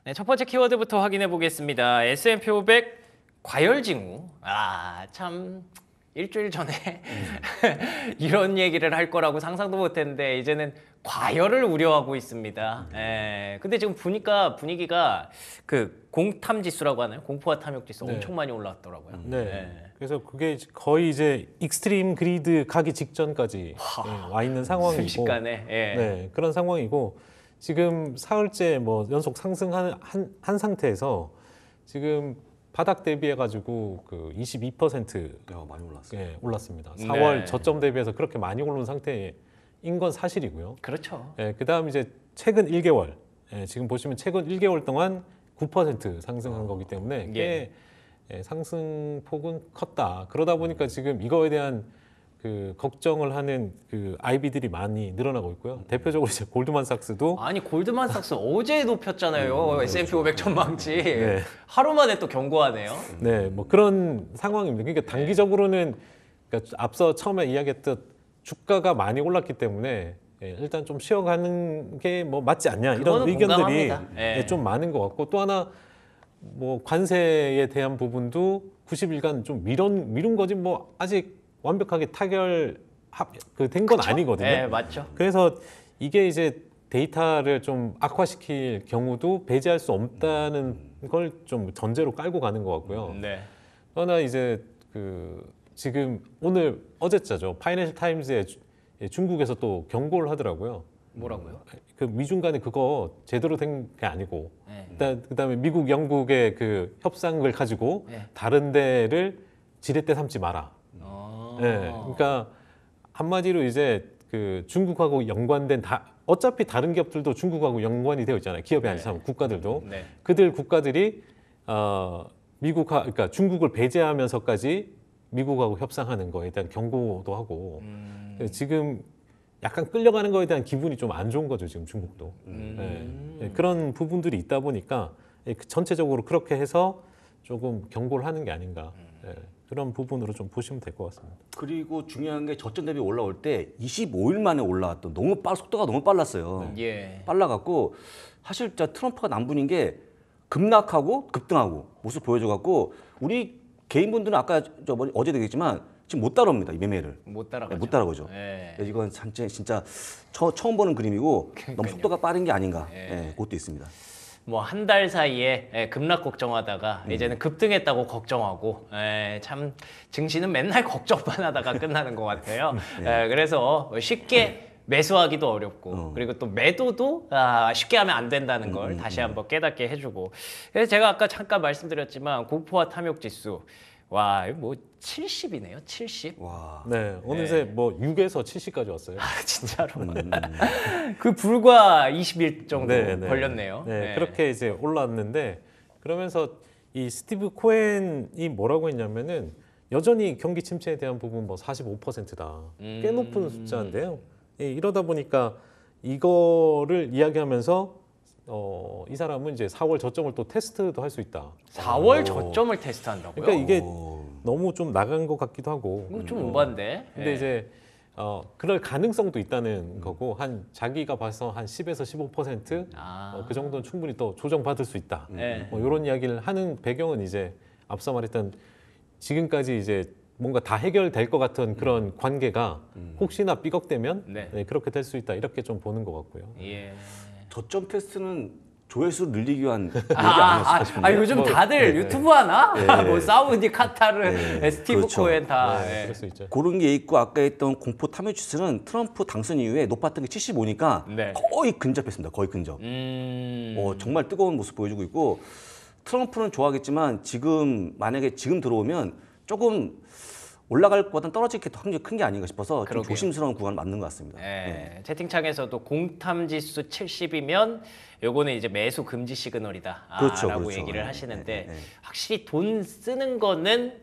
네, 첫 번째 키워드부터 확인해 보겠습니다. S&P 500 과열징후. 참 일주일 전에 이런 얘기를 할 거라고 상상도 못했는데 이제는 과열을 우려하고 있습니다. 근데 지금 보니까 분위기가 그 공탐 지수라고 하나요? 공포화 탐욕 지수 엄청 많이 올라왔더라고요. 그래서 그게 거의 이제 익스트림 그리드 가기 직전까지 와 있는 상황이고, 순식간에. 네, 그런 상황이고 지금 사흘째 뭐 연속 상승한 한 상태에서 지금 바닥 대비해 가지고 그 22% 많이 올랐어요. 올랐습니다. 네. 4월 저점 대비해서 그렇게 많이 오른 상태인 건 사실이고요. 그렇죠. 그다음 이제 최근 1개월, 지금 보시면 최근 1개월 동안 9% 상승한 거기 때문에 꽤 상승폭은 컸다. 그러다 보니까 지금 이거에 대한 그 걱정을 하는 그 IB들이 많이 늘어나고 있고요. 대표적으로 이제 골드만삭스도 아니 골드만삭스 어제 높였잖아요. S&P 500 전망치. 네. 하루 만에 또 경고하네요. 네, 뭐 그런 상황입니다. 그러니까 단기적으로는 그러니까 앞서 처음에 이야기했던 주가가 많이 올랐기 때문에 일단 좀 쉬어가는 게 뭐 맞지 않냐 이런 그거는 의견들이 공감합니다. 좀 많은 것 같고, 또 하나 뭐 관세에 대한 부분도 90일간 좀 미룬 거지 뭐 아직 완벽하게 된 건 아니거든요. 네, 맞죠. 그래서 이게 이제 데이터를 좀 악화시킬 경우도 배제할 수 없다는 걸 좀 전제로 깔고 가는 것 같고요. 네. 하나 이제 그 지금 어제자죠. 파이낸셜 타임즈에 중국에서 또 경고를 하더라고요. 뭐라고요? 그 미중 간에 그거 제대로 된 게 아니고, 네. 그다음에 미국, 영국의 그 협상을 가지고 다른 데를 지렛대 삼지 마라. 그러니까 한마디로 이제 그 중국하고 연관된 어차피 다른 기업들도 중국하고 연관이 되어 있잖아요. 기업이 아니라 국가들도. 그들 국가들이 그러니까 중국을 배제하면서까지 미국하고 협상하는 거에 대한 경고도 하고, 지금 약간 끌려가는 거에 대한 기분이 좀 안 좋은 거죠, 지금 중국도. 그런 부분들이 있다 보니까 전체적으로 그렇게 해서 조금 경고를 하는 게 아닌가. 그런 부분으로 좀 보시면 될 것 같습니다. 그리고 중요한 게 저점 대비 올라올 때 25일 만에 올라왔던 속도가 너무 빨랐어요. 빨라갖고 사실 진짜 트럼프가 남분인 게 급락하고 급등하고 모습 보여줘갖고 우리 개인분들은 아까 어제도 얘기했지만 지금 못 따라옵니다, 이 매매를. 못 따라가죠. 못 따라가죠. 이건 진짜 처음 보는 그림이고 너무 속도가 빠른 게 아닌가. 그것도 있습니다. 뭐 한 달 사이에 급락 걱정하다가 이제는 급등했다고 걱정하고, 참 증시는 맨날 걱정만 하다가 끝나는 것 같아요. 그래서 쉽게 매수하기도 어렵고, 그리고 또 매도도 쉽게 하면 안 된다는 걸 다시 한번 깨닫게 해주고. 그래서 제가 아까 잠깐 말씀드렸지만 공포화 탐욕 지수, 와, 뭐 70이네요. 70. 와. 네, 어느새 뭐 6에서 70까지 왔어요. 진짜로. 그 불과 20일 정도 걸렸네요. 그렇게 이제 올랐는데, 그러면서 이 스티브 코엔이 뭐라고 했냐면은 여전히 경기 침체에 대한 부분 뭐 45%다. 꽤 높은 숫자인데요. 이러다 보니까 이거를 이야기하면서 이 사람은 이제 4월 저점을 또 테스트도 할 수 있다. 4월 저점을 테스트한다고요? 그러니까 이게 너무 좀 나간 것 같기도 하고. 이거 좀 오반데. 근데 이제 그럴 가능성도 있다는 거고, 자기가 봐서 한 10에서 15% 그 정도는 충분히 또 조정받을 수 있다. 뭐 이런 이야기를 하는 배경은 이제 앞서 말했던 지금까지 이제 뭔가 다 해결될 것 같은 그런 관계가 혹시나 삐걱대면 그렇게 될 수 있다, 이렇게 좀 보는 것 같고요. 저점 테스트는 조회수 늘리기 위한 얘기 아니었을까 싶은데. 요즘 다들 유튜브 하나? 뭐 사우디, 카타르, 스티브 그렇죠. 코엔 다. 그럴 수 있죠. 그런 게 있고, 아까 했던 공포 탐욕 지수는 트럼프 당선 이후에 높았던 게 75니까 거의 근접했습니다. 거의 근접. 정말 뜨거운 모습 보여주고 있고, 트럼프는 좋아하겠지만 만약에 지금 들어오면 조금 올라갈 것보다는 떨어질 게 더 확률이 큰 게 아닌가 싶어서 좀 조심스러운 구간은 맞는 것 같습니다. 채팅창에서도 공탐 지수 70이면 요거는 이제 매수 금지 시그널이다. 그렇죠, 라고 그렇죠. 얘기를 하시는데 확실히 돈 쓰는 거는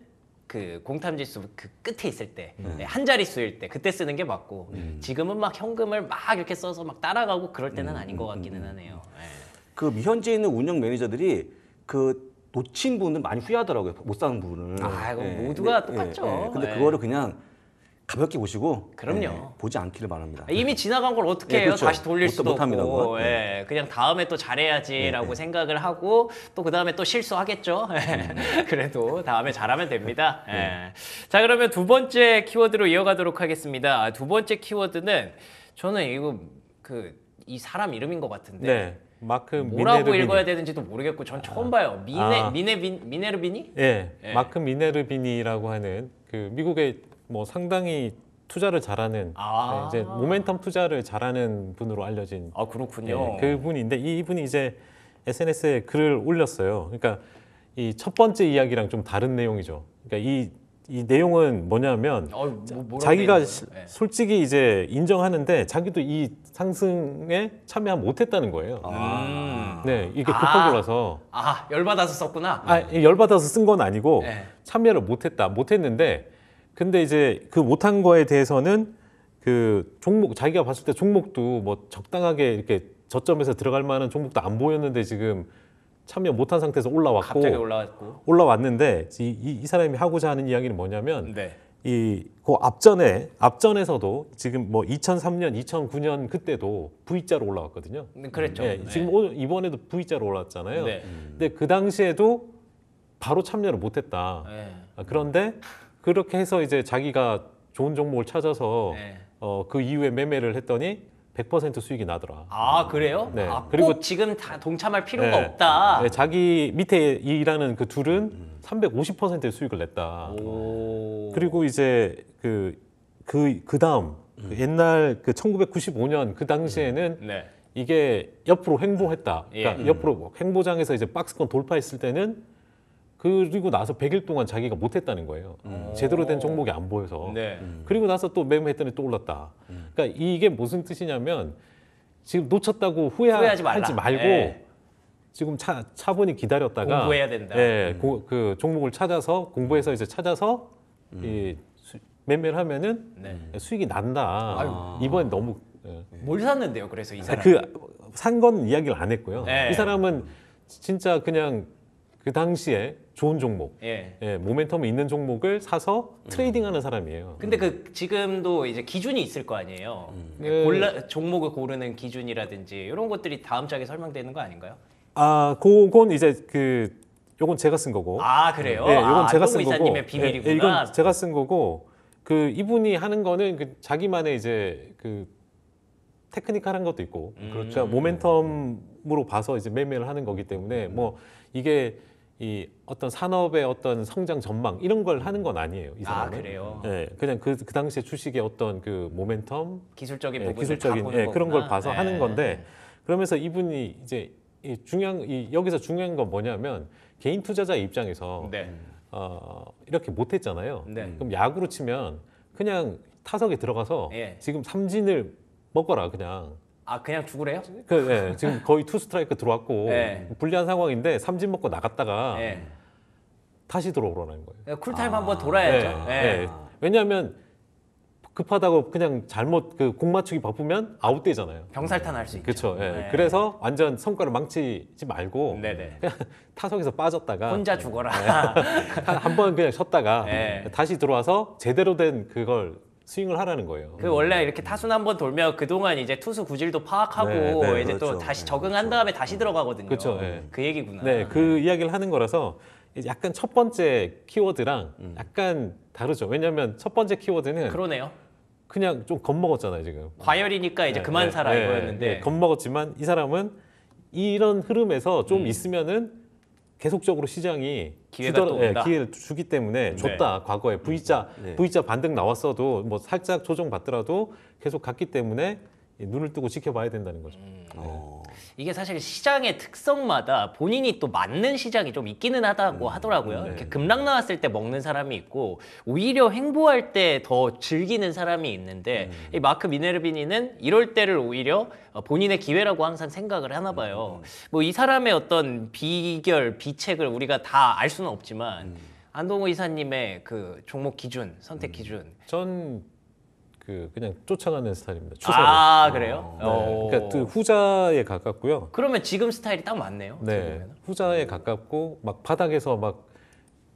그 공탐 지수 그 끝에 있을 때, 한 자릿수일 때 그때 쓰는 게 맞고, 지금은 막 현금을 막 이렇게 써서 막 따라가고 그럴 때는 아닌 것 같기는 하네요. 그 미현재에 있는 운영 매니저들이 그 놓친 부분을 많이 후회하더라고요. 못 사는 부분을. 이거 모두가 똑같죠. 근데 그거를 그냥 가볍게 보시고 그럼요. 보지 않기를 바랍니다. 이미 지나간 걸 어떻게 예, 해요? 그렇죠. 다시 돌릴 수도 못합니다, 없고 그건. 예, 그냥 다음에 또 잘해야지라고 생각을 하고 또 그다음에 또 실수하겠죠. 그래도 다음에 잘하면 됩니다. 예. 자, 그러면 두 번째 키워드로 이어가도록 하겠습니다. 두 번째 키워드는 저는 이거 이 사람 이름인 것 같은데 네. 마크 뭐라고 미네르비니. 읽어야 되는지도 모르겠고 전 처음 봐요. 미네르비니? 예, 예. 마크 미네르비니라고 하는 그 미국의 뭐 상당히 투자를 잘하는 아. 이제 모멘텀 투자를 잘하는 분으로 알려진 아, 그렇군요. 그분인데 이분이 이제 SNS에 글을 올렸어요. 그러니까 이 첫 번째 이야기랑 좀 다른 내용이죠. 그러니까 이 내용은 뭐냐면 뭐라고 자기가 돼 있는 거예요? 예. 솔직히 이제 인정하는데 자기도 이 상승에 참여 못했다는 거예요. 네, 이게 급하게 와서 열받아서 썼구나. 열받아서 쓴 건 아니고 네. 참여를 못했는데 근데 이제 그 못한 거에 대해서는 그 종목 자기가 봤을 때 종목도 뭐 적당하게 이렇게 저점에서 들어갈 만한 종목도 안 보였는데 지금 참여 못한 상태에서 올라왔고 갑자기 올라왔고. 올라왔는데 이 사람이 하고자 하는 이야기는 뭐냐면 네. 그 앞전에서도 지금 뭐 2003년, 2009년 그때도 V자로 올라왔거든요. 그랬죠. 예, 네. 지금 오늘 이번에도 V자로 올랐잖아요. 네. 근데 그 당시에도 바로 참여를 못했다. 네. 그런데 그렇게 해서 이제 자기가 좋은 종목을 찾아서 네. 그 이후에 매매를 했더니 100% 수익이 나더라. 아, 그래요? 네. 그리고 그리고 지금 다 동참할 필요가 네. 없다. 네, 자기 밑에 일하는 그 둘은 350%의 수익을 냈다. 오. 그리고 이제 그 다음 옛날 그 1995년 그 당시에는 네. 이게 옆으로 횡보했다. 그러니까 예. 옆으로 횡보장에서 이제 박스권 돌파했을 때는 그리고 나서 100일 동안 자기가 못했다는 거예요. 제대로 된 종목이 안 보여서. 네. 그리고 나서 또 매매했더니 또 올랐다. 그러니까 이게 무슨 뜻이냐면 지금 놓쳤다고 후회하지 말고 예. 지금 차분히 기다렸다가 공부해야 된다. 예, 그 종목을 찾아서 공부해서 이제 찾아서 매매를 하면은 네. 수익이 난다. 이번 너무 뭘 샀는데요? 그래서 이 사람. 산 건 이야기를 안 했고요. 네. 이 사람은 진짜 그냥 그 당시에 좋은 종목, 예. 모멘텀이 있는 종목을 사서 트레이딩하는 사람이에요. 근데 지금도 이제 기준이 있을 거 아니에요. 종목을 고르는 기준이라든지 이런 것들이 다음 장에 설명되는 거 아닌가요? 그건 이제 요건 제가 쓴 거고. 아, 그래요? 네, 이건 제가 쓴 노무 거고. 이사님의 비밀이구나. 이건 제가 쓴 거고. 이분이 하는 거는 자기만의 이제 테크니컬한 것도 있고. 그러니까 모멘텀으로 봐서 이제 매매를 하는 거기 때문에 뭐 이게 이 어떤 산업의 어떤 성장 전망 이런 걸 하는 건 아니에요. 이 사람은. 그래요? 네, 그냥 그 당시에 주식의 어떤 그 모멘텀, 기술적인 부분을 기술적인 다 보는 그런 걸 거구나. 봐서 네. 하는 건데 그러면서 이분이 이제 여기서 중요한 건 뭐냐면 개인 투자자 입장에서 네. 이렇게 못했잖아요. 네. 그럼 야구로 치면 그냥 타석에 들어가서 예. 지금 삼진을 먹어라 그냥. 그냥 죽으래요? 지금 거의 투 스트라이크 들어왔고 네. 불리한 상황인데 삼진 먹고 나갔다가 예. 다시 들어오라는 거예요. 쿨타임 한번 돌아야죠. 예. 왜냐하면 급하다고 그냥 잘못 공 맞추기 바쁘면 아웃되잖아요. 병살탄 할 수 있죠. 그렇죠. 네. 그래서 완전 성과를 망치지 말고 네네. 그냥 타석에서 빠졌다가 혼자 죽어라. 한 번 그냥 쉬었다가 네. 다시 들어와서 제대로 된 그걸 스윙을 하라는 거예요. 원래 이렇게 타순 한번 돌면 그동안 이제 투수 구질도 파악하고 네, 이제 그렇죠. 또 다시 적응한 다음에 다시 들어가거든요. 그렇죠, 네. 그 얘기구나. 네, 그 이야기를 하는 거라서 약간 첫 번째 키워드랑 약간 다르죠. 왜냐하면 첫 번째 키워드는 그러네요. 그냥 좀 겁먹었잖아요, 지금. 과열이니까 이제 그만 살아 이거였는데. 겁먹었지만 이 사람은 이런 흐름에서 좀 있으면은 계속적으로 시장이 기회가 또 온다. 기회를 주기 때문에 줬다. 과거에 V자 반등 나왔어도 뭐 살짝 조정 받더라도 계속 갔기 때문에 눈을 뜨고 지켜봐야 된다는 거죠. 이게 사실 시장의 특성마다 본인이 또 맞는 시장이 좀 있기는 하다고 하더라고요. 이렇게 급락 나왔을 때 먹는 사람이 있고 오히려 횡보할 때 더 즐기는 사람이 있는데 이 마크 미네르비니는 이럴 때를 오히려 본인의 기회라고 항상 생각을 하나 봐요. 뭐 이 사람의 어떤 비책을 우리가 다 알 수는 없지만 안동호 이사님의 그 종목 기준, 선택 기준. 전 그냥 쫓아가는 스타일입니다. 추세로. 그래요? 네. 그러니까 후자에 가깝고요. 그러면 지금 스타일이 딱 맞네요. 네, 후자에 가깝고 막 바닥에서 막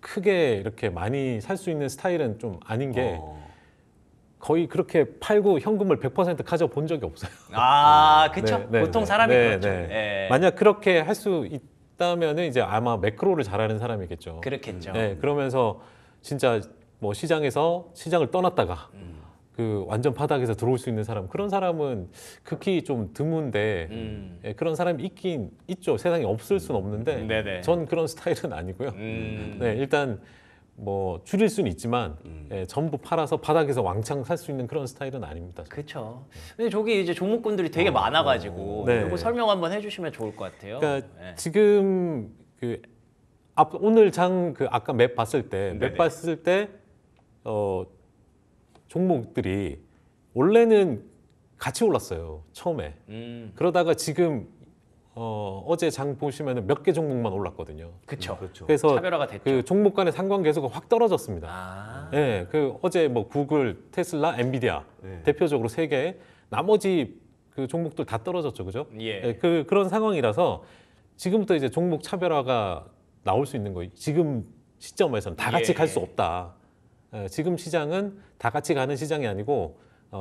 크게 이렇게 많이 살 수 있는 스타일은 좀 아닌 게 거의 그렇게 팔고 현금을 100% 가져 본 적이 없어요. 아, 그쵸. 네, 네, 보통 네. 사람이 네, 그렇죠. 네. 예. 만약 그렇게 할 수 있다면은 이제 아마 매크로를 잘하는 사람이겠죠. 그렇겠죠. 네, 그러면서 진짜 뭐 시장에서 시장을 떠났다가 그 완전 바닥에서 들어올 수 있는 사람, 그런 사람은 극히 좀 드문데 예, 그런 사람이 있긴 있죠. 세상에 없을 수는 없는데 네네. 전 그런 스타일은 아니고요. 네, 일단 뭐 줄일 수는 있지만 예, 전부 팔아서 바닥에서 왕창 살 수 있는 그런 스타일은 아닙니다. 그렇죠. 근데 저기 이제 종목군들이 되게 많아가지고 네. 이거 설명 한번 해주시면 좋을 것 같아요. 그러니까 네. 지금 그 오늘 장 그 아까 맵 봤을 때 종목들이 원래는 같이 올랐어요. 처음에. 그러다가 지금 어제 장 보시면 몇 개 종목만 올랐거든요. 그쵸. 그래서 차별화가 됐죠. 그 종목 간의 상관 계수가 확 떨어졌습니다. 아, 네, 그 어제 뭐 구글, 테슬라, 엔비디아 네. 대표적으로 세 개, 나머지 그 종목들 다 떨어졌죠, 그죠? 예. 네, 그런 상황이라서 지금부터 이제 종목 차별화가 나올 수 있는 거예요. 지금 시점에서는 다 같이 예. 갈 수 없다. 지금 시장은 다 같이 가는 시장이 아니고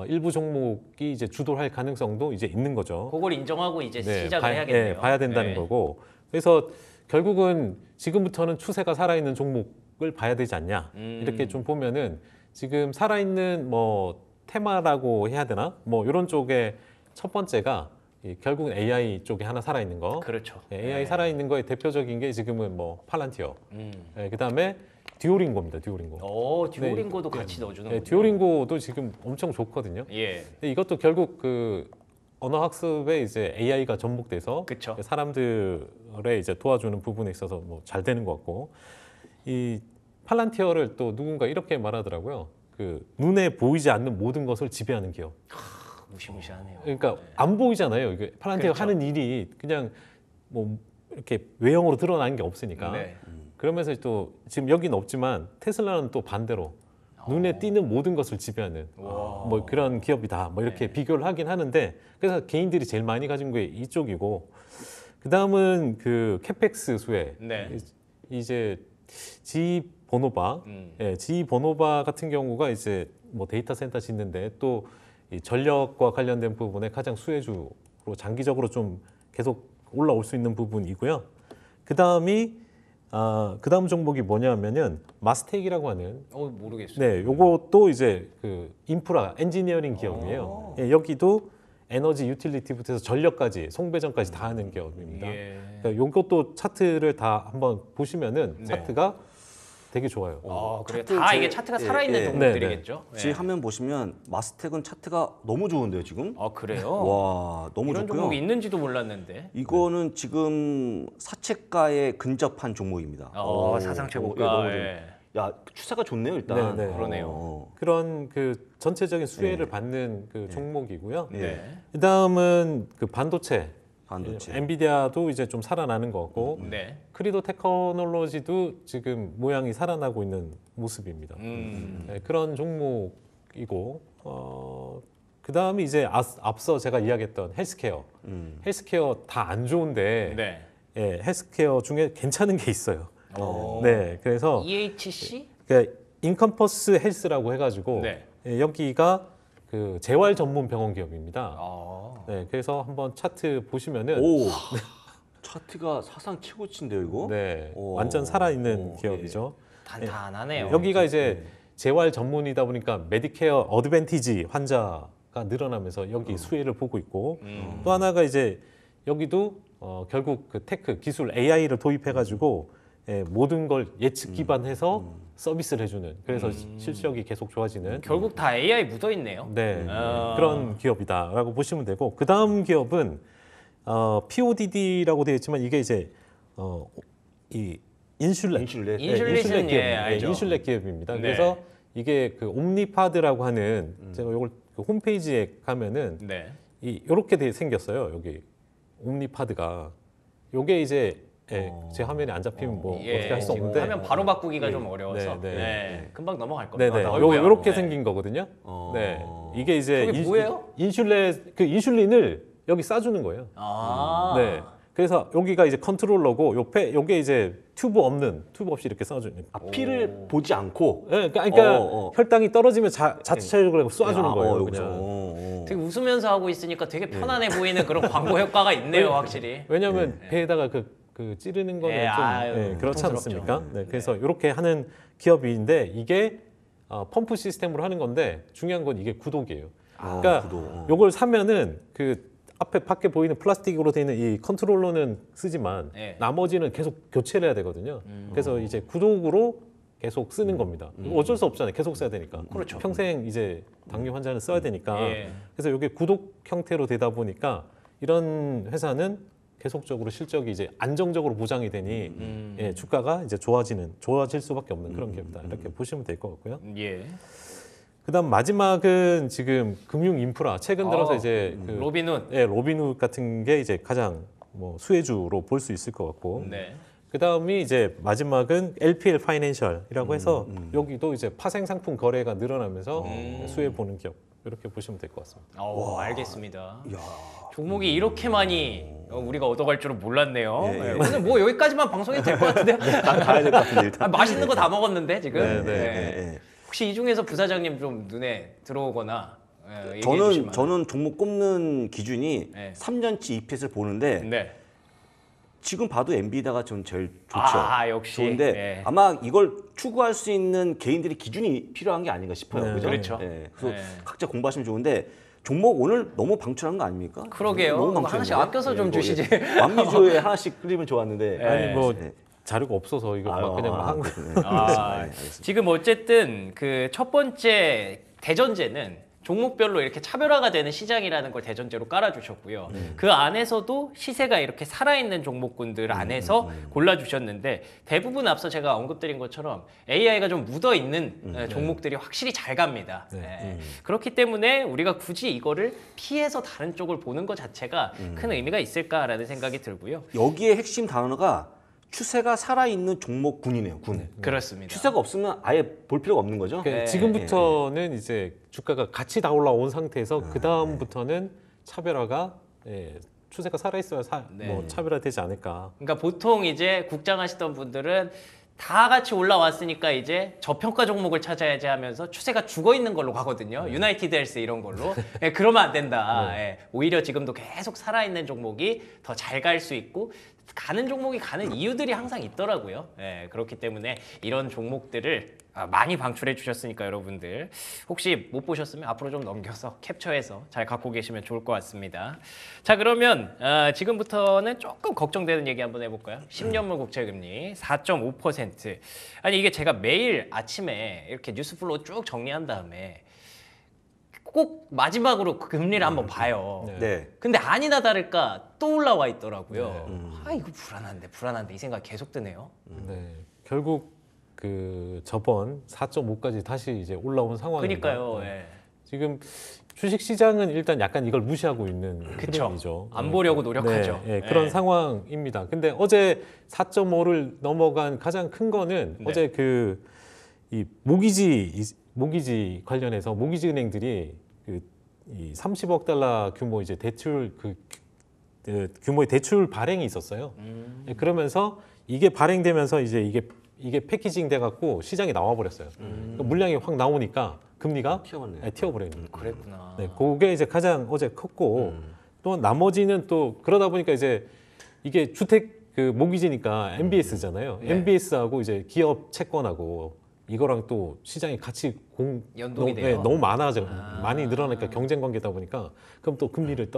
일부 종목이 이제 주도할 가능성도 이제 있는 거죠. 그걸 인정하고 이제 네, 시작을 해야겠네요. 네, 봐야 된다는 네. 거고. 그래서 결국은 지금부터는 추세가 살아있는 종목을 봐야 되지 않냐. 이렇게 좀 보면은 지금 살아있는 뭐 테마라고 해야 되나? 뭐 이런 쪽에 첫 번째가 결국은 AI 쪽에 하나 살아있는 거. 그렇죠. AI 네. 살아있는 거의 대표적인 게 지금은 뭐 팔란티어. 그다음에 듀오링고입니다. 듀오링고. 오, 듀오링고도 같이 넣어주는 거죠. 듀오링고도 지금 엄청 좋거든요. 예. 근데 이것도 결국 그 언어 학습에 이제 AI가 접목돼서 그쵸. 사람들의 이제 도와주는 부분에 있어서 뭐 잘 되는 것 같고, 이 팔란티어를 또 누군가 이렇게 말하더라고요. 그 눈에 보이지 않는 모든 것을 지배하는 기업. 무시무시하네요. 그러니까 안 보이잖아요. 이게 팔란티어가 그렇죠. 하는 일이 그냥 뭐 이렇게 외형으로 드러나는 게 없으니까. 네. 그러면서 또 지금 여기는 없지만 테슬라는 또 반대로 눈에 띄는 모든 것을 지배하는 뭐 그런 기업이다. 뭐 이렇게 비교를 하긴 하는데, 그래서 개인들이 제일 많이 가진 게 이쪽이고, 그 다음은 그 캐펙스 수혜. 네. 이제 지보노바, 지보노바 같은 경우가 이제 뭐 데이터 센터 짓는데 또 이 전력과 관련된 부분에 가장 수혜주로 장기적으로 좀 계속 올라올 수 있는 부분이고요. 그 다음 종목이 뭐냐면은 마스텍이라고 하는, 모르겠어요. 네, 요것도 이제 그 인프라 엔지니어링 기업이에요. 예, 여기도 에너지 유틸리티부터 해서 전력까지 송배전까지 다 하는 기업입니다. 예. 그러니까 요것도 차트를 다 한번 보시면은 네. 차트가 되게 좋아요. 그래. 차트 다 제- 이게 차트가 예, 살아있는 예. 종목들이겠죠. 지금 화면 보시면 마스텍은 차트가 너무 좋은데요, 지금? 아, 그래요? 와, 너무 이런 좋고요. 종목이 있는지도 몰랐는데. 이거는 지금 사채가에 근접한 종목입니다. 사상 예, 최고가. 너무 예. 야, 추세가 좋네요, 일단. 네, 네. 그러네요. 그런 그 전체적인 수혜를 받는 그 종목이고요. 네. 그다음은 그 반도체. 반도체. 엔비디아도 이제 좀 살아나는 것 같고, 네. 크리도 테크놀로지도 지금 모양이 살아나고 있는 모습입니다. 네, 그런 종목이고, 그 다음에 이제 앞서 제가 이야기했던 헬스케어. 헬스케어 다 안 좋은데, 네. 예, 헬스케어 중에 괜찮은 게 있어요. 네, 그래서 EHC? 그러니까 인컴퍼스 헬스라고 해가지고 네. 예, 여기가 그 재활 전문 병원 기업입니다. 아. 네, 그래서 한번 차트 보시면은 오, 차트가 사상 최고치인데요, 이거? 네, 오. 완전 살아있는 오, 기업이죠. 단단하네요. 여기가 이제 재활 전문이다 보니까 메디케어 어드밴티지 환자가 늘어나면서 여기 수혜를 보고 있고, 또 하나가 이제 여기도 결국 그 테크 기술 AI를 도입해가지고 모든 걸 예측 기반해서 서비스를 해주는, 그래서 실적이 계속 좋아지는 결국 다 AI 묻어 있네요. 네, 그런 기업이다라고 보시면 되고, 그 다음 기업은 PODD라고 되어 있지만 이게 이제 이 인슐렛, 인슐렛. 인슐렛은 기업, 알죠. 인슐렛 기업입니다. 네. 그래서 이게 그 옴니파드라고 하는 제가 이걸 그 홈페이지에 가면은 네. 이렇게 생겼어요. 여기 옴니파드가 요게 이제 제 화면에 안 잡히면 뭐 어떻게 할 수 지금 없는데, 화면 바로 바꾸기가 좀 어려워서 네, 네. 금방 넘어갈 겁니다. 네네, 어이구야. 요렇게 네. 생긴 거거든요. 네, 이게 이제 저게 뭐예요? 인슐렛 그 인슐린을 여기 싸주는 거예요. 아. 네. 그래서 여기가 이제 컨트롤러고 요게 이제 튜브 없이 이렇게 쏴주는. 피를 보지 않고. 네, 그러니까 혈당이 떨어지면 자체적으로 쏴주는 거예요. 그냥. 되게 웃으면서 하고 있으니까 되게 편안해 보이는 그런 광고 효과가 있네요, 확실히. 왜냐하면 배에다가 그 찌르는 거는 좀 그렇지 않습니까? 네, 그래서 이렇게 하는 기업인데 이게 펌프 시스템으로 하는 건데 중요한 건 이게 구독이에요. 그러니까 요걸 사면은 그 앞에 밖에 보이는 플라스틱으로 되어 있는 이 컨트롤러는 쓰지만 나머지는 계속 교체를 해야 되거든요. 그래서 이제 구독으로 계속 쓰는 겁니다. 어쩔 수 없잖아요. 계속 써야 되니까. 그렇죠. 평생 이제 당뇨 환자는 써야 되니까. 그래서 이게 구독 형태로 되다 보니까 이런 회사는 계속적으로 실적이 이제 안정적으로 보장이 되니 주가가 이제 좋아질 수밖에 없는 그런 기업이다. 이렇게 보시면 될 것 같고요. 그다음 마지막은 지금 금융 인프라 최근 들어서 이제 그 로빈훗. 로빈훗 같은 게 이제 가장 뭐 수혜주로 볼 수 있을 것 같고. 그다음이 이제 마지막은 LPL 파이낸셜이라고 해서 여기도 이제 파생 상품 거래가 늘어나면서 수혜 보는 기업 이렇게 보시면 될 것 같습니다. 알겠습니다. 종목이 이렇게 많이 우리가 얻어갈 줄은 몰랐네요. 오늘 뭐 여기까지만 방송이 될 것 같은데요? 가야 될 것 같은데 일단. 맛있는 거 다 먹었는데 지금. 네. 혹시 이 중에서 부사장님 좀 눈에 들어오거나 얘기해 주실 만한. 저는 종목 꼽는 기준이 3년치 EPS를 보는데 지금 봐도 엔비디아가 전 제일 좋죠. 역시. 좋은데 아마 이걸 추구할 수 있는 개인들의 기준이 필요한 게 아닌가 싶어요. 그죠? 그렇죠. 그래서 각자 공부하시면 좋은데 종목 오늘 너무 방출한 거 아닙니까? 그러게요. 너무 하나씩 방출했네요. 아껴서 좀 주시지. 왕미주에 하나씩 끌리면 좋았는데. 아니 뭐 자료가 없어서 이거 막 그냥 한 거. 지금 어쨌든 그 첫 번째 대전제는 종목별로 이렇게 차별화가 되는 시장이라는 걸 대전제로 깔아주셨고요. 그 안에서도 시세가 이렇게 살아있는 종목군들 안에서 골라주셨는데 대부분 앞서 제가 언급드린 것처럼 AI가 좀 묻어있는 종목들이 확실히 잘 갑니다. 그렇기 때문에 우리가 굳이 이거를 피해서 다른 쪽을 보는 것 자체가 큰 의미가 있을까라는 생각이 들고요. 여기에 핵심 단어가 추세가 살아있는 종목군이네요. 군. 그렇습니다. 추세가 없으면 아예 볼 필요가 없는 거죠. 지금부터는 이제 주가가 같이 다 올라온 상태에서 그 다음부터는 차별화가 추세가 살아있어야 뭐 차별화되지 않을까. 그러니까 보통 이제 국장하시던 분들은 다 같이 올라왔으니까 이제 저평가 종목을 찾아야지 하면서 추세가 죽어 있는 걸로 가거든요. 유나이티드 헬스 이런 걸로. 그러면 안 된다. 오히려 지금도 계속 살아있는 종목이 더 잘 갈 수 있고 가는 종목이 가는 이유들이 항상 있더라고요. 그렇기 때문에 이런 종목들을 많이 방출해 주셨으니까 여러분들 혹시 못 보셨으면 앞으로 좀 넘겨서 캡처해서 잘 갖고 계시면 좋을 것 같습니다. 자 그러면 지금부터는 조금 걱정되는 얘기 한번 해볼까요? 10년물 국채금리 4.5%. 아니 이게 제가 매일 아침에 이렇게 뉴스플로우 쭉 정리한 다음에 꼭 마지막으로 그 금리를 한번 봐요. 근데 아니나 다를까 또 올라와 있더라고요. 이거 불안한데 이 생각 계속 드네요. 결국 그 저번 4.5까지 다시 이제 올라온 상황입니다. 그러니까요. 지금 주식 시장은 일단 약간 이걸 무시하고 있는 흐름이죠. 안 보려고 노력하죠. 그런 상황입니다. 근데 어제 4.5를 넘어간 가장 큰 거는 어제 그 이 모기지 관련해서 모기지 은행들이 이 30억 달러 규모 이제 대출 규모의 대출 발행이 있었어요. 그러면서 이게 발행되면서 이제 이게 패키징 돼 갖고 시장에 나와 버렸어요. 그러니까 물량이 확 나오니까 금리가 튀어버려요. 그랬구나. 그게 이제 가장 어제 컸고 또 나머지는 또 그러다 보니까 이제 이게 주택 그 모기지니까 MBS잖아요. MBS하고 이제 기업 채권하고 이거랑 또 시장이 같이 연동이 돼요. 너무 많이 늘어나니까 경쟁 관계다 보니까 그럼 또 금리를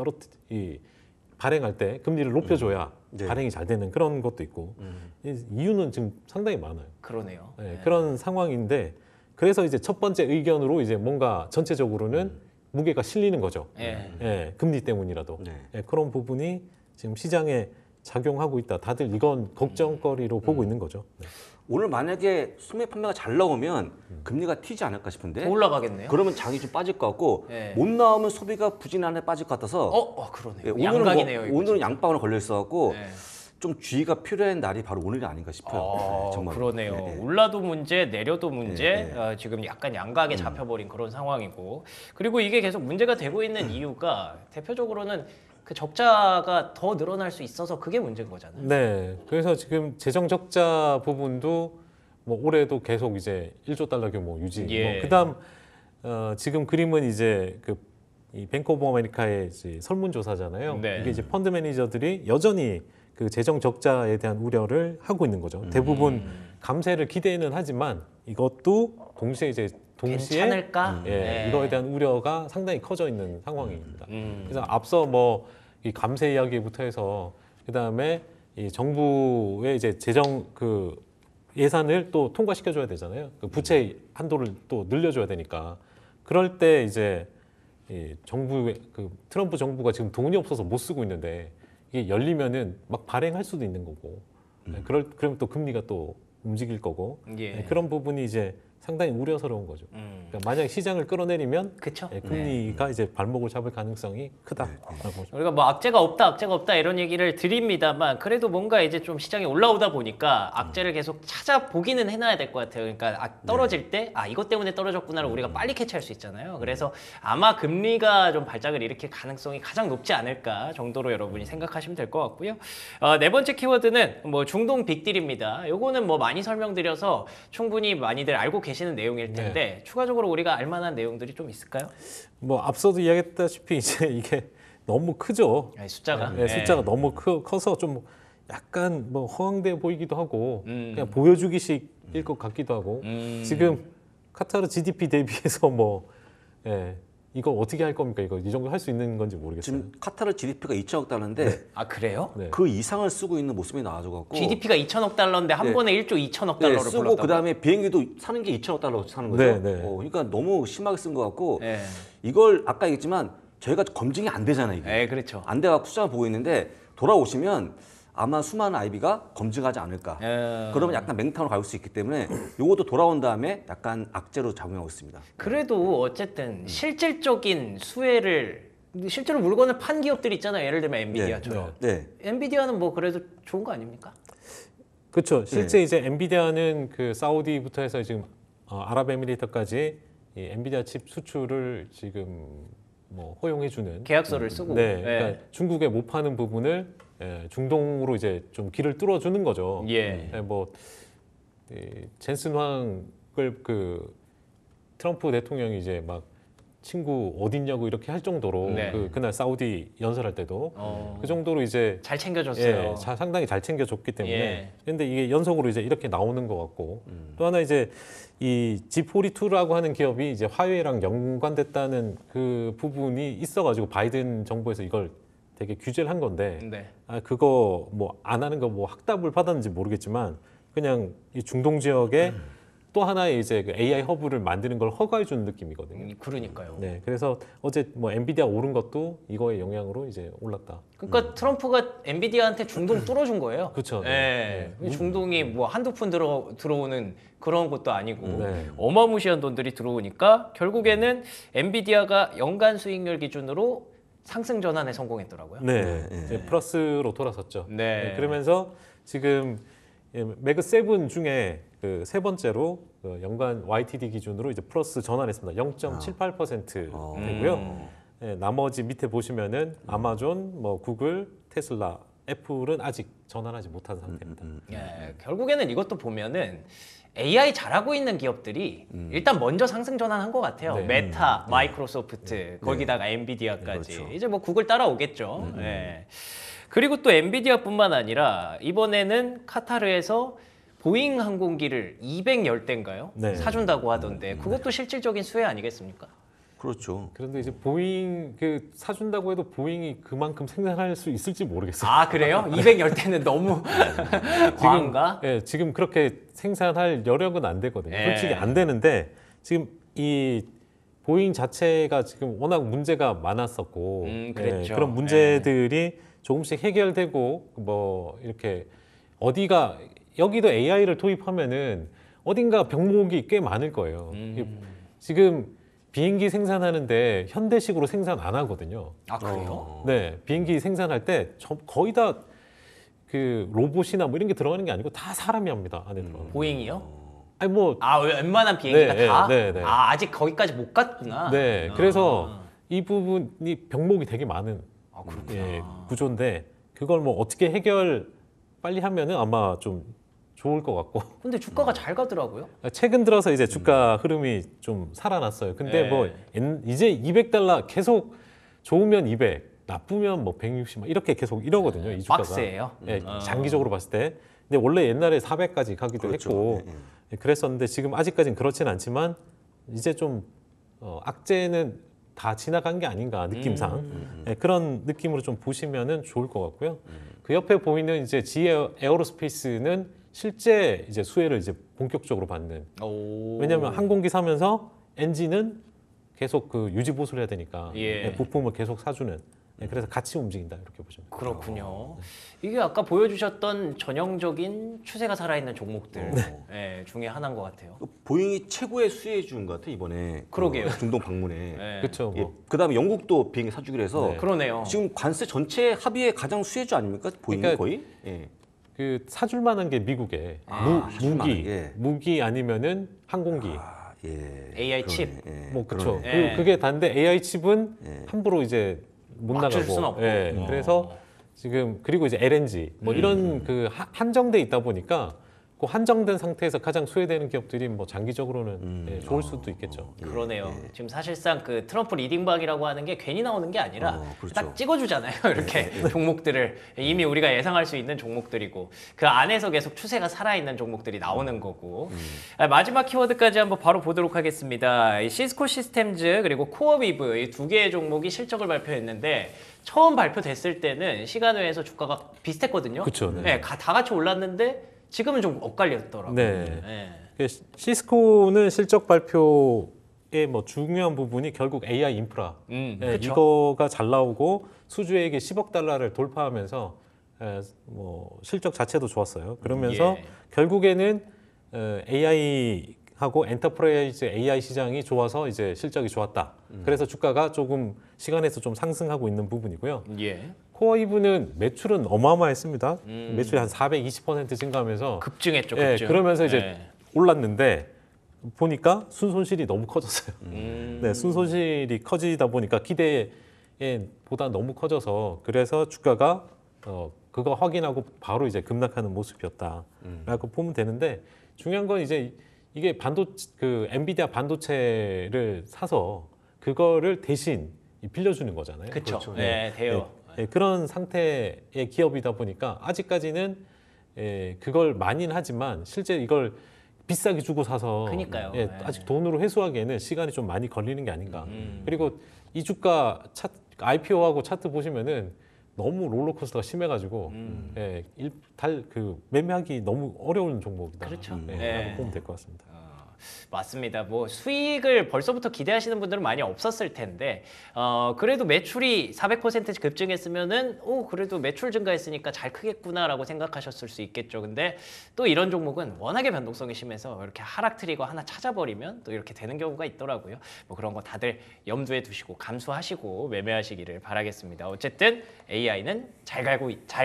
발행할 때 금리를 높여줘야 발행이 잘 되는 그런 것도 있고 이유는 지금 상당히 많아요. 그러네요. 그런 상황인데 그래서 이제 첫 번째 의견으로 이제 뭔가 전체적으로는 무게가 실리는 거죠. 금리 때문이라도 그런 부분이 지금 시장에 작용하고 있다. 다들 이건 걱정거리로 보고 있는 거죠. 오늘 만약에 소매 판매가 잘 나오면 금리가 튀지 않을까 싶은데 더 올라가겠네요. 그러면 장이 좀 빠질 것 같고 못 나오면 소비가 부진한데 빠질 것 같아서 그러네요. 양각이네요. 오늘은 양방으로 걸려 있어갖고 좀 주의가 필요한 날이 바로 오늘이 아닌가 싶어요. 정말. 그러네요. 올라도 문제, 내려도 문제, 지금 약간 양각에 잡혀버린 그런 상황이고 그리고 이게 계속 문제가 되고 있는 이유가 대표적으로는 그 적자가 더 늘어날 수 있어서 그게 문제인 거잖아요. 네, 그래서 지금 재정 적자 부분도 뭐 올해도 계속 이제 1조 달러 규모 유지. 예. 뭐 그다음 지금 그림은 이제 이 뱅크 오브 아메리카의 이제 설문조사잖아요. 네. 이게 이제 펀드 매니저들이 여전히 그 재정 적자에 대한 우려를 하고 있는 거죠. 대부분 감세를 기대는 하지만 이것도 동시에 괜찮을까? 네. 이거에 대한 우려가 상당히 커져 있는 상황입니다. 그래서 앞서 뭐 이 감세 이야기부터 해서 그다음에 이 정부의 이제 재정 그 예산을 또 통과시켜줘야 되잖아요. 그 부채 한도를 또 늘려줘야 되니까 그럴 때 이제 이 정부의 그 트럼프 정부가 지금 돈이 없어서 못 쓰고 있는데 이게 열리면은 막 발행할 수도 있는 거고 그러면 또 금리가 또 움직일 거고 예. 그런 부분이 이제 상당히 우려스러운 거죠. 그러니까 만약 시장을 끌어내리면 그쵸? 금리가 이제 발목을 잡을 가능성이 크다. 우리가 뭐 악재가 없다 이런 얘기를 드립니다만 그래도 뭔가 이제 좀 시장이 올라오다 보니까 악재를 계속 찾아보기는 해놔야 될 것 같아요. 그러니까 떨어질 때 이것 때문에 떨어졌구나를 우리가 빨리 캐치할 수 있잖아요. 그래서 아마 금리가 좀 발작을 일으킬 가능성이 가장 높지 않을까 정도로 여러분이 생각하시면 될 것 같고요. 네 번째 키워드는 뭐 중동 빅딜입니다. 요거는 뭐 많이 설명드려서 충분히 많이들 알고 계시는 내용일 텐데 추가적으로 우리가 알만한 내용들이 좀 있을까요? 뭐 앞서도 이야기했다시피 이제 이게 너무 크죠. 숫자가 숫자가 너무 커서 좀 약간 뭐 허황돼 보이기도 하고 그냥 보여주기식일 것 같기도 하고 지금 카타르 GDP 대비해서 뭐 이거 어떻게 할 겁니까? 이거 이 정도 할 수 있는 건지 모르겠어요. 지금 카타르 GDP가 2천억 달러인데 그래요? 네. 그 이상을 쓰고 있는 모습이 나와줘갖고 GDP가 2천억 달러인데 한 네. 번에 1조 2천억 달러를 쓰고 불렀다고? 그다음에 비행기도 사는 게 2천억 달러 사는 거죠. 네, 네. 그러니까 너무 심하게 쓴 것 같고 네. 이걸 아까 얘기했지만 저희가 검증이 안 되잖아요. 이게. 네, 그렇죠. 안 돼갖고 숫자만 보고 있는데 돌아오시면 아마 수많은 아이비가 검증하지 않을까. 그러면 약간 맹탕으로 갈 수 있기 때문에 이것도 돌아온 다음에 약간 악재로 작용하고 있습니다. 그래도 어쨌든 실질적인 수혜를 실제로 물건을 판 기업들이 있잖아요. 예를 들면 엔비디아처럼. 네. 엔비디아는 뭐 그래도 좋은 거 아닙니까? 그렇죠. 실제 이제 엔비디아는 그 사우디부터 해서 지금 아랍에미리트까지 이 엔비디아 칩 수출을 지금 뭐 허용해주는 계약서를 쓰고. 네, 그러니까 중국에 못 파는 부분을 중동으로 이제 좀 길을 뚫어주는 거죠. 뭐 젠슨 황을 그 트럼프 대통령이 이제 막 친구 어딨냐고 이렇게 할 정도로 그날 사우디 연설할 때도 그 정도로 이제 잘 챙겨줬어요. 상당히 잘 챙겨줬기 때문에 근데 이게 연속으로 이제 이렇게 나오는 것 같고 또 하나 이제 이 G42라고 하는 기업이 이제 화웨이랑 연관됐다는 그 부분이 있어가지고 바이든 정부에서 이걸 되게 규제를 한 건데 그거 뭐 안 하는 거 뭐 학답을 받았는지 모르겠지만 그냥 이 중동 지역에 또 하나의 이제 그 AI 허브를 만드는 걸 허가해 주는 느낌이거든요. 그러니까요. 네, 그래서 어제 뭐 엔비디아 오른 것도 이거의 영향으로 이제 올랐다. 그러니까 트럼프가 엔비디아한테 중동 뚫어준 거예요. 그렇죠. 중동이 뭐 한두 푼 들어오는 그런 것도 아니고 어마무시한 돈들이 들어오니까 결국에는 엔비디아가 연간 수익률 기준으로 상승 전환에 성공했더라고요. 이제 플러스로 돌아섰죠. 그러면서 지금 매그 7 중에 그 세 번째로 그 연간 YTD 기준으로 이제 플러스 전환했습니다. 0.78% 되고요. 나머지 밑에 보시면은 아마존, 뭐 구글, 테슬라, 애플은 아직 전환하지 못한 상태입니다. 결국에는 이것도 보면은 AI 잘하고 있는 기업들이 일단 먼저 상승 전환한 것 같아요. 메타, 마이크로소프트, 거기다가 엔비디아까지. 이제 뭐 구글 따라오겠죠. 그리고 또 엔비디아뿐만 아니라 이번에는 카타르에서 보잉 항공기를 210대인가요? 사준다고 하던데 그것도 실질적인 수혜 아니겠습니까? 그렇죠. 그런데 이제 보잉 그 사준다고 해도 보잉이 그만큼 생산할 수 있을지 모르겠어요. 그래요? 210대는 너무 과한가? 지금 그렇게 생산할 여력은 안 되거든요. 솔직히 안 되는데 지금 이 보잉 자체가 지금 워낙 문제가 많았었고 그랬죠. 그런 문제들이 조금씩 해결되고 뭐 이렇게 어디가 여기도 AI를 도입하면은 어딘가 병목이 꽤 많을 거예요. 지금 비행기 생산하는데 현대식으로 생산 안 하거든요. 그래요? 네, 비행기 생산할 때 거의 다 그 로봇이나 뭐 이런 게 들어가는 게 아니고 다 사람이 합니다. 안에 들어. 보잉이요? 아니 뭐 웬만한 비행기가 다? 네. 아직 거기까지 못 갔구나. 그래서 이 부분이 병목이 되게 많은 구조인데 그걸 뭐 어떻게 해결 빨리 하면은 아마 좀 좋을 것 같고. 근데 주가가 잘 가더라고요. 최근 들어서 이제 주가 흐름이 좀 살아났어요. 근데 네. 뭐 이제 200달러 계속 좋으면 200, 나쁘면 뭐 160 이렇게 계속 이러거든요. 이 주가가. 박스예요. 예, 장기적으로 봤을 때. 근데 원래 옛날에 400까지 가기도 그렇죠. 했고 그랬었는데 지금 아직까지는 그렇진 않지만 이제 좀 악재는 다 지나간 게 아닌가 느낌상 그런 느낌으로 좀 보시면은 좋을 것 같고요. 그 옆에 보이는 이제 GE 에어로스페이스는 실제 이제 수혜를 이제 본격적으로 받는. 왜냐하면 항공기 사면서 엔진은 계속 그 유지 보수를 해야 되니까 부품을 계속 사주는. 그래서 같이 움직인다 이렇게 보시면. 그렇군요. 이게 아까 보여주셨던 전형적인 추세가 살아있는 종목들 중에 하나인 것 같아요. 보잉이 최고의 수혜 준 것 같아 이번에. 그러게요. 중동 방문에. 네. 그렇죠. 예, 그다음에 영국도 비행기 사주기로 해서 그러네요. 지금 관세 전체 합의의 가장 수혜주 아닙니까? 보잉이 그러니까 거의? 예. 그 사줄 만한 게 미국에 사줄 만한 게. 무기 아니면은 항공기. 예. AI 칩. 예. 뭐 그렇죠. 그러네. 그게 단데 AI 칩은 함부로 이제 못 막 줄 나가고. 수는 없고. 그래서 지금 그리고 이제 LNG 뭐 이런 그 한정돼 있다 보니까 그 한정된 상태에서 가장 수혜되는 기업들이 뭐 장기적으로는 좋을 수도 있겠죠. 그러네요. 지금 사실상 그 트럼프 리딩박이라고 하는 게 괜히 나오는 게 아니라 그렇죠. 딱 찍어주잖아요. 이렇게 종목들을 이미 우리가 예상할 수 있는 종목들이고 그 안에서 계속 추세가 살아있는 종목들이 나오는 거고 마지막 키워드까지 한번 바로 보도록 하겠습니다. 이 시스코 시스템즈 그리고 코어위브 이 두 개의 종목이 실적을 발표했는데 처음 발표됐을 때는 시간외에서 주가가 비슷했거든요. 그쵸, 네. 네, 다 같이 올랐는데 지금은 좀 엇갈렸더라고요. 네. 시스코는 실적 발표의 뭐 중요한 부분이 결국 AI 인프라. 그쵸. 이거가 잘 나오고 수주액이 10억 달러를 돌파하면서 뭐 실적 자체도 좋았어요. 그러면서 결국에는 AI하고 엔터프라이즈 AI 시장이 좋아서 이제 실적이 좋았다. 그래서 주가가 조금 시간에서 좀 상승하고 있는 부분이고요. 코어이브는 매출은 어마어마했습니다. 매출이 한 420% 증가하면서 급증했죠. 예, 급증. 그러면서 이제 올랐는데 보니까 순손실이 너무 커졌어요. 네, 순손실이 커지다 보니까 기대에 보다 너무 커져서 그래서 주가가 그거 확인하고 바로 이제 급락하는 모습이었다라고 보면 되는데 중요한 건 이제 이게 그 엔비디아 반도체를 사서 그거를 대신 빌려주는 거잖아요. 그렇죠. 네, 돼요. 그런 상태의 기업이다 보니까 아직까지는 그걸 많이는 하지만 실제 이걸 비싸게 주고 사서 그러니까요. 아직 돈으로 회수하기에는 시간이 좀 많이 걸리는 게 아닌가. 그리고 이 주가 IPO하고 차트 보시면은 너무 롤러코스터가 심해가지고 그 매매하기 너무 어려운 종목이다. 그렇죠. 라고 보면 될 것 같습니다. 맞습니다. 뭐 수익을 벌써부터 기대하시는 분들은 많이 없었을 텐데 그래도 매출이 400% 급증했으면은 그래도 매출 증가했으니까 잘 크겠구나라고 생각하셨을 수 있겠죠. 근데 또 이런 종목은 워낙에 변동성이 심해서 이렇게 하락 트리거 하나 찾아버리면 또 이렇게 되는 경우가 있더라고요. 뭐 그런 거 다들 염두에 두시고 감수하시고 매매하시기를 바라겠습니다. 어쨌든 AI는 잘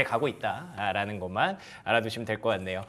가고 있다라는 것만 알아두시면 될 것 같네요.